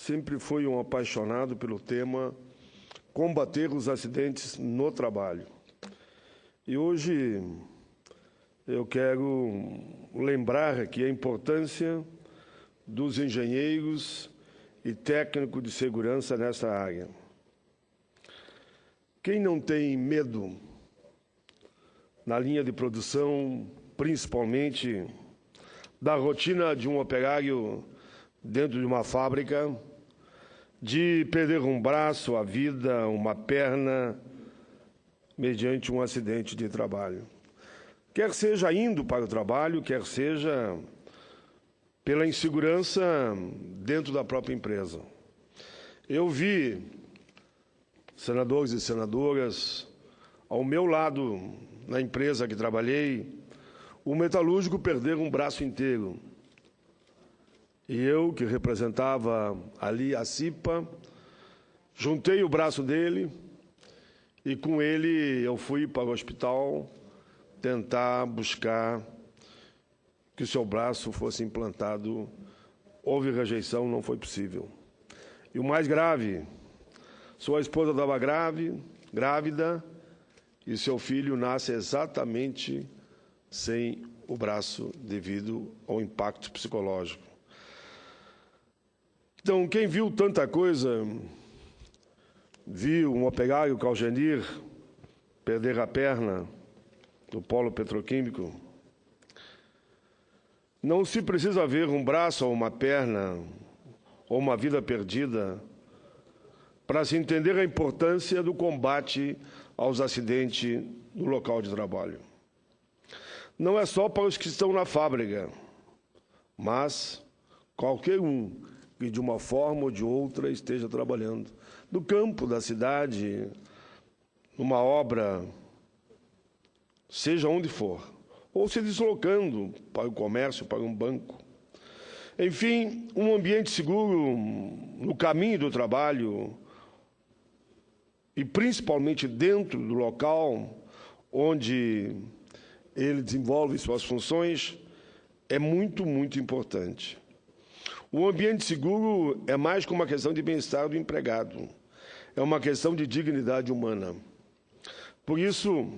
sempre fui um apaixonado pelo tema combater os acidentes no trabalho. E hoje eu quero lembrar aqui a importância dos engenheiros e técnicos de segurança nessa área. Quem não tem medo na linha de produção, principalmente da rotina de um operário dentro de uma fábrica, de perder um braço, a vida, uma perna, mediante um acidente de trabalho. Quer seja indo para o trabalho, quer seja pela insegurança dentro da própria empresa. Eu vi senadores e senadoras ao meu lado, na empresa que trabalhei, o metalúrgico perder um braço inteiro. E eu, que representava ali a CIPA, juntei o braço dele e com ele eu fui para o hospital tentar buscar que o seu braço fosse implantado. Houve rejeição, não foi possível. E o mais grave, sua esposa estava grávida, e seu filho nasce exatamente sem o braço devido ao impacto psicológico. Então, quem viu tanta coisa, viu um operário, Calgenir, perder a perna do polo petroquímico. Não se precisa ver um braço ou uma perna ou uma vida perdida para se entender a importância do combate aos acidentes no local de trabalho. Não é só para os que estão na fábrica, mas qualquer um que de uma forma ou de outra esteja trabalhando no campo da cidade, numa obra, seja onde for, ou se deslocando para o comércio, para um banco. Enfim, um ambiente seguro no caminho do trabalho e principalmente dentro do local onde ele desenvolve suas funções é muito, muito importante. O ambiente seguro é mais que uma questão de bem-estar do empregado, é uma questão de dignidade humana. Por isso,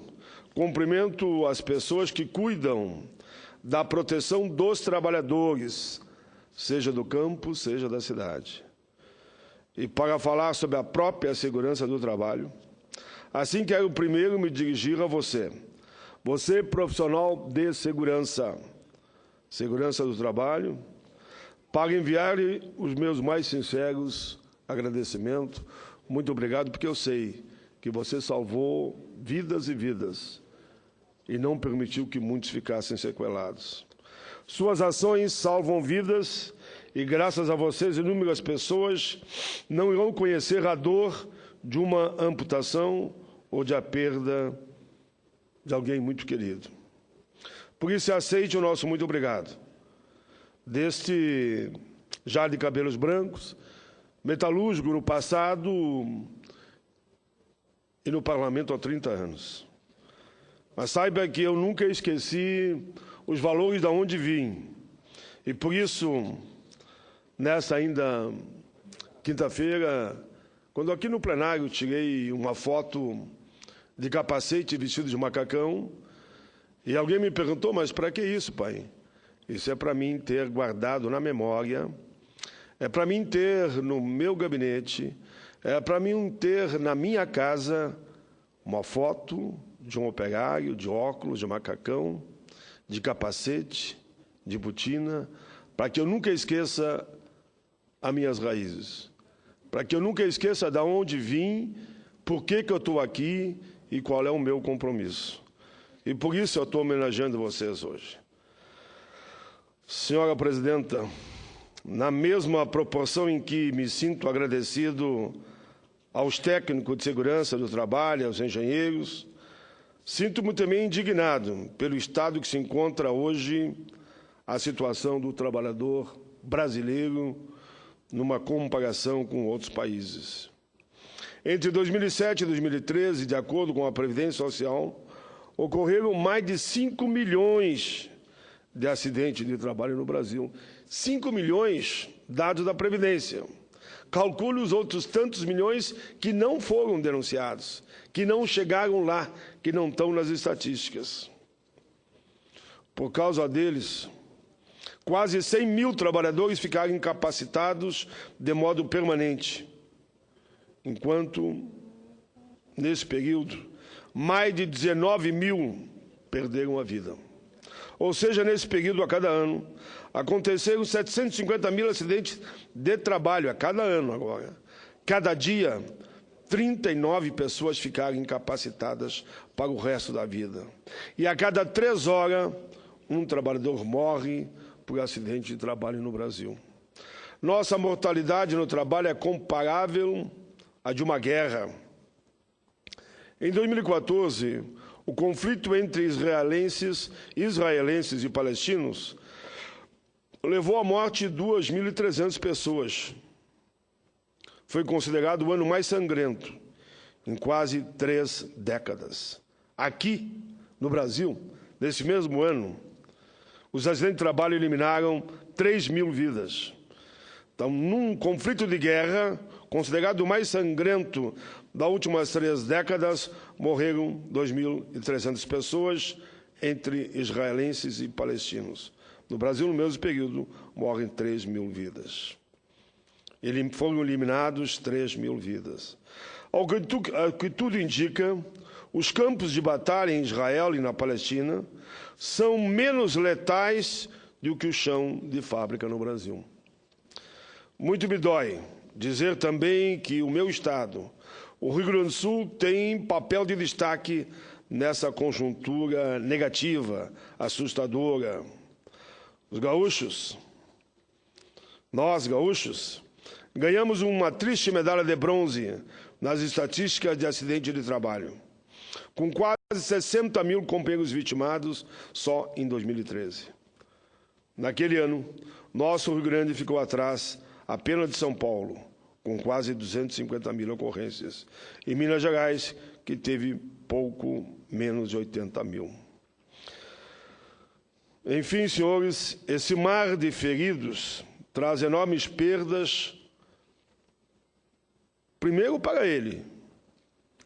cumprimento as pessoas que cuidam da proteção dos trabalhadores, seja do campo, seja da cidade. E para falar sobre a própria segurança do trabalho, assim quero primeiro me dirigir a você. Você, profissional de segurança do trabalho, para enviar-lhe os meus mais sinceros agradecimentos. Muito obrigado, porque eu sei que você salvou vidas e vidas e não permitiu que muitos ficassem sequelados. Suas ações salvam vidas e, graças a vocês, inúmeras pessoas não irão conhecer a dor de uma amputação ou de a perda de alguém muito querido. Por isso, aceite o nosso muito obrigado. Deste já de cabelos brancos, metalúrgico no passado e no parlamento há 30 anos. Mas saiba que eu nunca esqueci os valores de onde vim. E por isso, nessa ainda quinta-feira, quando aqui no plenário tirei uma foto de capacete vestido de macacão, e alguém me perguntou, mas para que isso, pai? Isso é para mim ter guardado na memória, é para mim ter no meu gabinete, é para mim ter na minha casa uma foto de um operário, de óculos, de macacão, de capacete, de botina, para que eu nunca esqueça as minhas raízes, para que eu nunca esqueça de onde vim, por que eu estou aqui e qual é o meu compromisso. E por isso eu estou homenageando vocês hoje. Senhora Presidenta, na mesma proporção em que me sinto agradecido aos técnicos de segurança do trabalho, aos engenheiros, sinto-me também indignado pelo estado que se encontra hoje a situação do trabalhador brasileiro numa comparação com outros países. Entre 2007 e 2013, de acordo com a Previdência Social, ocorreram mais de 5 milhões de acidentes de trabalho no Brasil. 5 milhões, dados da Previdência. Calcule os outros tantos milhões que não foram denunciados, que não chegaram lá, que não estão nas estatísticas. Por causa deles, quase 100 mil trabalhadores ficaram incapacitados de modo permanente, enquanto, nesse período, mais de 19 mil perderam a vida. Ou seja, nesse período, a cada ano, aconteceram 750 mil acidentes de trabalho, a cada ano agora. Cada dia, 39 pessoas ficaram incapacitadas para o resto da vida. E a cada 3 horas, um trabalhador morre por acidente de trabalho no Brasil. Nossa mortalidade no trabalho é comparável à de uma guerra. Em 2014, o conflito entre israelenses e palestinos levou à morte de 2.300 pessoas. Foi considerado o ano mais sangrento em quase 3 décadas. Aqui, no Brasil, nesse mesmo ano, os acidentes de trabalho eliminaram 3.000 vidas. Então, num conflito de guerra, considerado o mais sangrento das últimas 3 décadas, morreram 2.300 pessoas, entre israelenses e palestinos. No Brasil, no mesmo período, morrem 3.000 vidas. Foram eliminados 3.000 vidas. Ao que tudo indica, os campos de batalha em Israel e na Palestina são menos letais do que o chão de fábrica no Brasil. Muito me dói dizer também que o meu estado, o Rio Grande do Sul, tem papel de destaque nessa conjuntura negativa, assustadora. Os gaúchos, nós gaúchos, ganhamos uma triste medalha de bronze nas estatísticas de acidente de trabalho, com quase 60 mil companheiros vitimados só em 2013. Naquele ano, nosso Rio Grande ficou atrás apenas de São Paulo, com quase 250 mil ocorrências, e Minas Gerais, que teve pouco menos de 80 mil. Enfim, senhores, esse mar de feridos traz enormes perdas, primeiro para ele,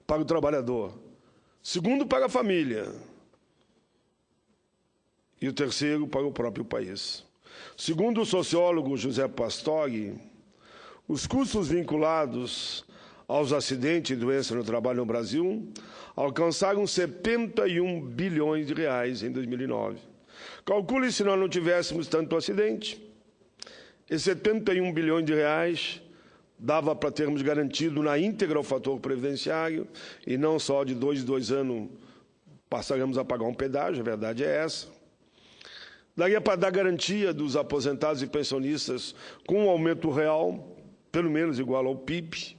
para o trabalhador, segundo para a família e o terceiro para o próprio país. Segundo o sociólogo José Pastore, os custos vinculados aos acidentes e doenças no trabalho no Brasil alcançaram 71 bilhões de reais em 2009. Calcule se nós não tivéssemos tanto acidente, esses 71 bilhões de reais dava para termos garantido na íntegra o fator previdenciário e não só de 2 em 2 anos passaremos a pagar um pedágio, a verdade é essa. Daria para dar garantia dos aposentados e pensionistas com um aumento real, pelo menos igual ao PIB,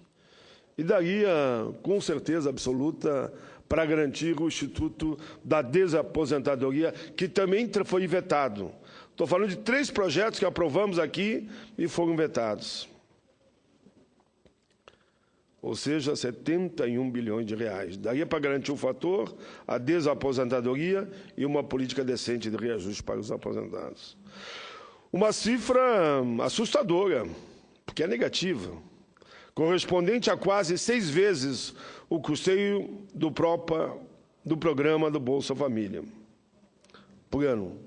e daria, com certeza absoluta, para garantir o Instituto da Desaposentadoria, que também foi vetado. Estou falando de 3 projetos que aprovamos aqui e foram vetados. Ou seja, 71 bilhões de reais. Daria para garantir o fator, a desaposentadoria e uma política decente de reajuste para os aposentados. Uma cifra assustadora, porque é negativa, correspondente a quase 6 vezes o custeio do programa do Bolsa Família por ano.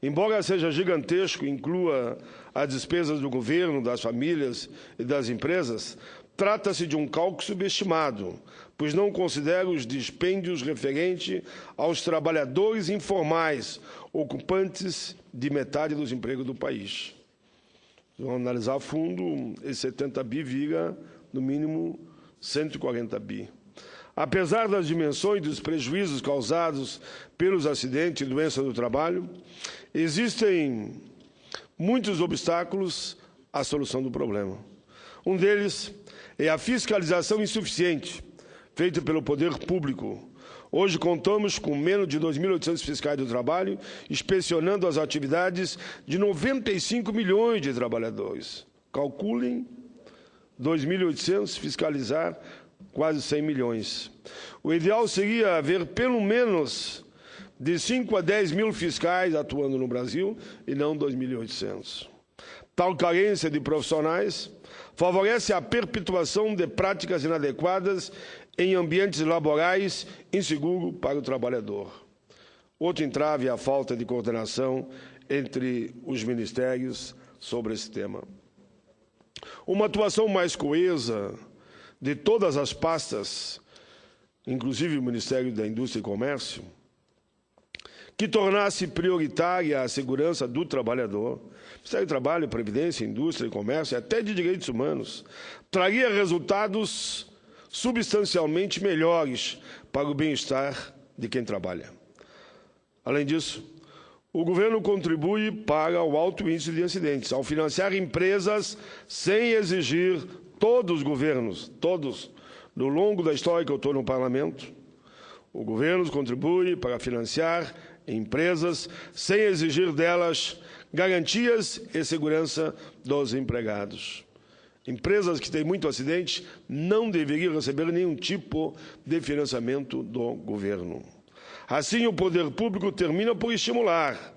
Embora seja gigantesco e inclua as despesas do governo, das famílias e das empresas, trata-se de um cálculo subestimado, pois não considera os dispêndios referentes aos trabalhadores informais, ocupantes de metade dos empregos do país. Vamos analisar a fundo, esse 70 bi vira, no mínimo, 140 bi. Apesar das dimensões dos prejuízos causados pelos acidentes e doenças do trabalho, existem muitos obstáculos à solução do problema. Um deles é a fiscalização insuficiente feita pelo poder público. Hoje contamos com menos de 2.800 fiscais do trabalho, inspecionando as atividades de 95 milhões de trabalhadores. Calculem, 2.800 fiscalizar quase 100 milhões. O ideal seria haver pelo menos de 5 a 10 mil fiscais atuando no Brasil e não 2.800. Tal carência de profissionais favorece a perpetuação de práticas inadequadas em ambientes laborais inseguros para o trabalhador. Outro entrave é a falta de coordenação entre os ministérios sobre esse tema. Uma atuação mais coesa de todas as pastas, inclusive o Ministério da Indústria e Comércio, que tornasse prioritária a segurança do trabalhador, Ministério do Trabalho, Previdência, Indústria e Comércio, e até de Direitos Humanos, traria resultados substancialmente melhores para o bem-estar de quem trabalha. Além disso, o governo contribui para o alto índice de acidentes, ao financiar empresas sem exigir todos os governos, todos, no longo da história que eu estou no Parlamento, o governo contribui para financiar empresas sem exigir delas garantias e segurança dos empregados. Empresas que têm muito acidente não deveriam receber nenhum tipo de financiamento do governo. Assim, o poder público termina por estimular,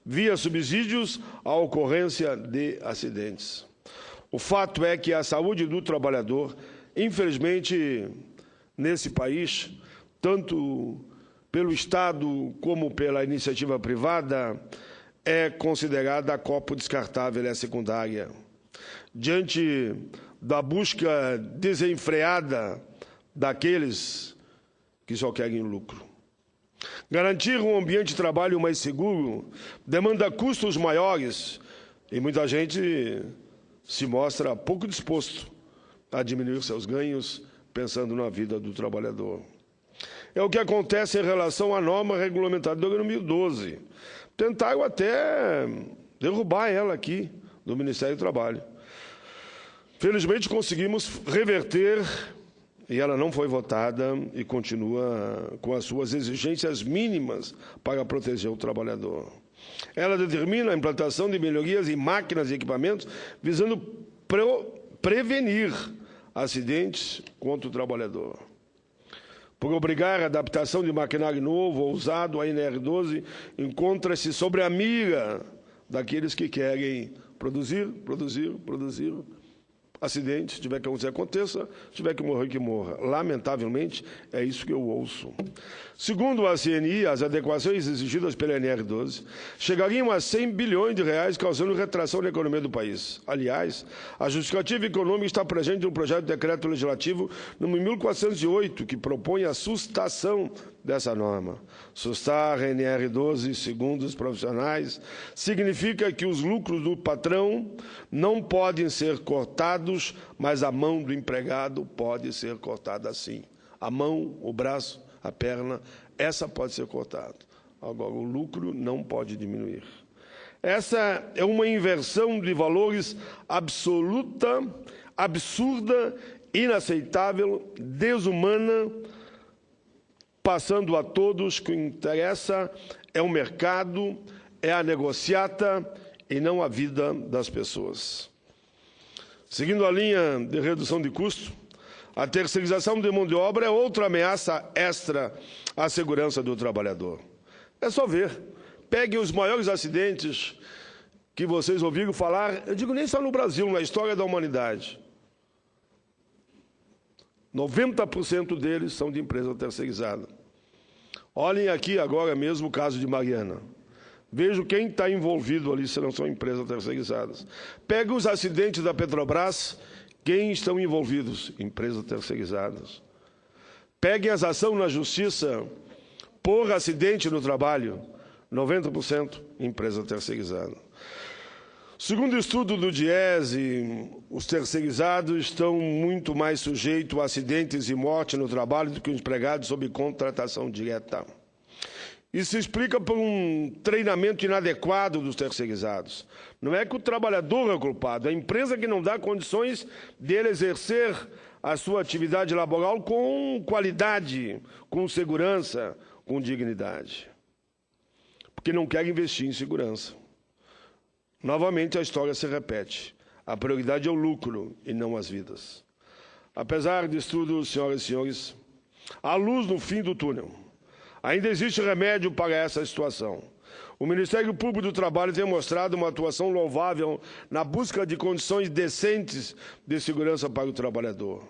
via subsídios, a ocorrência de acidentes. O fato é que a saúde do trabalhador, infelizmente, nesse país, tanto pelo Estado como pela iniciativa privada, é considerada copo descartável, é secundária. Diante da busca desenfreada daqueles que só querem lucro. Garantir um ambiente de trabalho mais seguro demanda custos maiores e muita gente se mostra pouco disposto a diminuir seus ganhos pensando na vida do trabalhador. É o que acontece em relação à norma regulamentadora de 2012. Tentaram até derrubar ela aqui, do Ministério do Trabalho. Felizmente, conseguimos reverter, e ela não foi votada e continua com as suas exigências mínimas para proteger o trabalhador. Ela determina a implantação de melhorias em máquinas e equipamentos visando prevenir acidentes contra o trabalhador. Por obrigar a adaptação de maquinário novo ou usado, a NR12 encontra-se sobre a mira daqueles que querem produzir acidente, se tiver que acontecer, aconteça, se tiver que morrer, que morra. Lamentavelmente, é isso que eu ouço. Segundo a CNI, as adequações exigidas pela NR12 chegariam a 100 bilhões de reais, causando retração na economia do país. Aliás, a justificativa econômica está presente no projeto de decreto legislativo número 1408, que propõe a sustação dessa norma. Sustar NR12, segundo os profissionais, significa que os lucros do patrão não podem ser cortados, mas a mão do empregado pode ser cortada sim. A mão, o braço, a perna, essa pode ser cortada. Agora, o lucro não pode diminuir. Essa é uma inversão de valores absoluta, absurda, inaceitável, desumana, passando a todos que o que interessa é o mercado, é a negociata e não a vida das pessoas. Seguindo a linha de redução de custo, a terceirização de mão de obra é outra ameaça extra à segurança do trabalhador. É só ver. Peguem os maiores acidentes que vocês ouviram falar, eu digo nem só no Brasil, na história da humanidade. 90% deles são de empresa terceirizada. Olhem aqui agora mesmo o caso de Mariana. Vejam quem está envolvido ali, se não são empresas terceirizadas. Peguem os acidentes da Petrobras, quem estão envolvidos? Empresas terceirizadas. Peguem as ações na justiça por acidente no trabalho, 90% empresa terceirizada. Segundo o estudo do Diese, os terceirizados estão muito mais sujeitos a acidentes e morte no trabalho do que os empregados sob contratação direta. Isso se explica por um treinamento inadequado dos terceirizados. Não é que o trabalhador é o culpado, é a empresa que não dá condições de ele exercer a sua atividade laboral com qualidade, com segurança, com dignidade. Porque não quer investir em segurança. Novamente, a história se repete. A prioridade é o lucro e não as vidas. Apesar disso tudo, senhoras e senhores, há luz no fim do túnel. Ainda existe remédio para essa situação. O Ministério Público do Trabalho tem mostrado uma atuação louvável na busca de condições decentes de segurança para o trabalhador.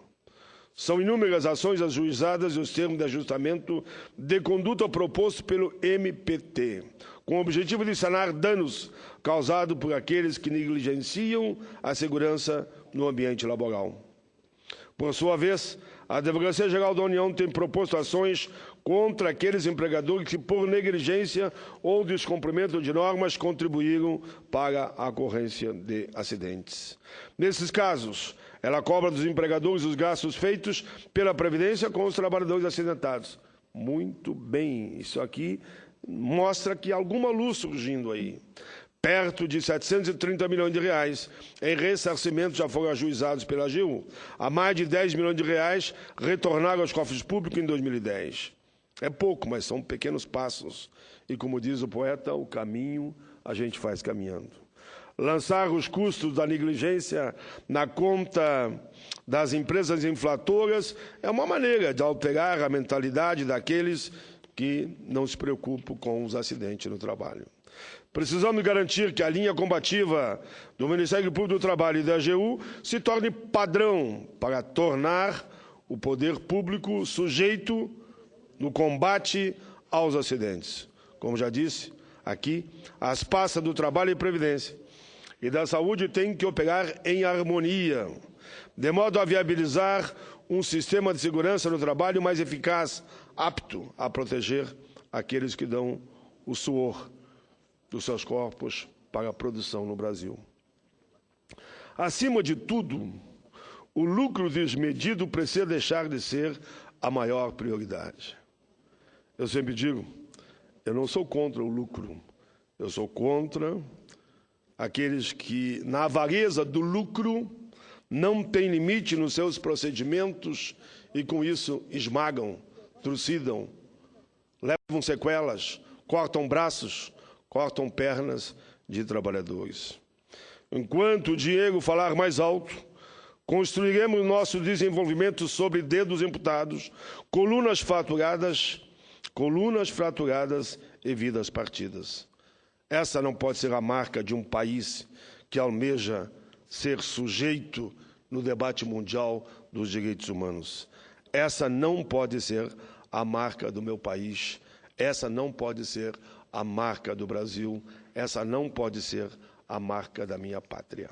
São inúmeras ações ajuizadas e os termos de ajustamento de conduta propostos pelo MPT, com o objetivo de sanar danos causados por aqueles que negligenciam a segurança no ambiente laboral. Por sua vez, a Advocacia-Geral da União tem proposto ações contra aqueles empregadores que, por negligência ou descumprimento de normas, contribuíram para a ocorrência de acidentes. Nesses casos, ela cobra dos empregadores os gastos feitos pela Previdência com os trabalhadores acidentados. Muito bem, isso aqui mostra que há alguma luz surgindo aí. Perto de 730 milhões de reais em ressarcimentos já foram ajuizados pela AGU. A mais de 10 milhões de reais retornaram aos cofres públicos em 2010. É pouco, mas são pequenos passos. E, como diz o poeta, o caminho a gente faz caminhando. Lançar os custos da negligência na conta das empresas inflatoras é uma maneira de alterar a mentalidade daqueles que não se preocupam com os acidentes no trabalho. Precisamos garantir que a linha combativa do Ministério Público do Trabalho e da AGU se torne padrão para tornar o poder público sujeito no combate aos acidentes. Como já disse aqui, as pastas do Trabalho e Previdência e da Saúde têm que operar em harmonia, de modo a viabilizar um sistema de segurança no trabalho mais eficaz, apto a proteger aqueles que dão o suor dos seus corpos para a produção no Brasil. Acima de tudo, o lucro desmedido precisa deixar de ser a maior prioridade. Eu sempre digo, eu não sou contra o lucro, eu sou contra aqueles que, na avareza do lucro, não têm limite nos seus procedimentos e, com isso, esmagam, trucidam, levam sequelas, cortam braços, cortam pernas de trabalhadores. Enquanto o dinheiro falar mais alto, construiremos nosso desenvolvimento sobre dedos amputados, colunas fraturadas e vidas partidas. Essa não pode ser a marca de um país que almeja ser sujeito no debate mundial dos direitos humanos. Essa não pode ser a marca do meu país. Essa não pode ser a marca do Brasil. Essa não pode ser a marca da minha pátria.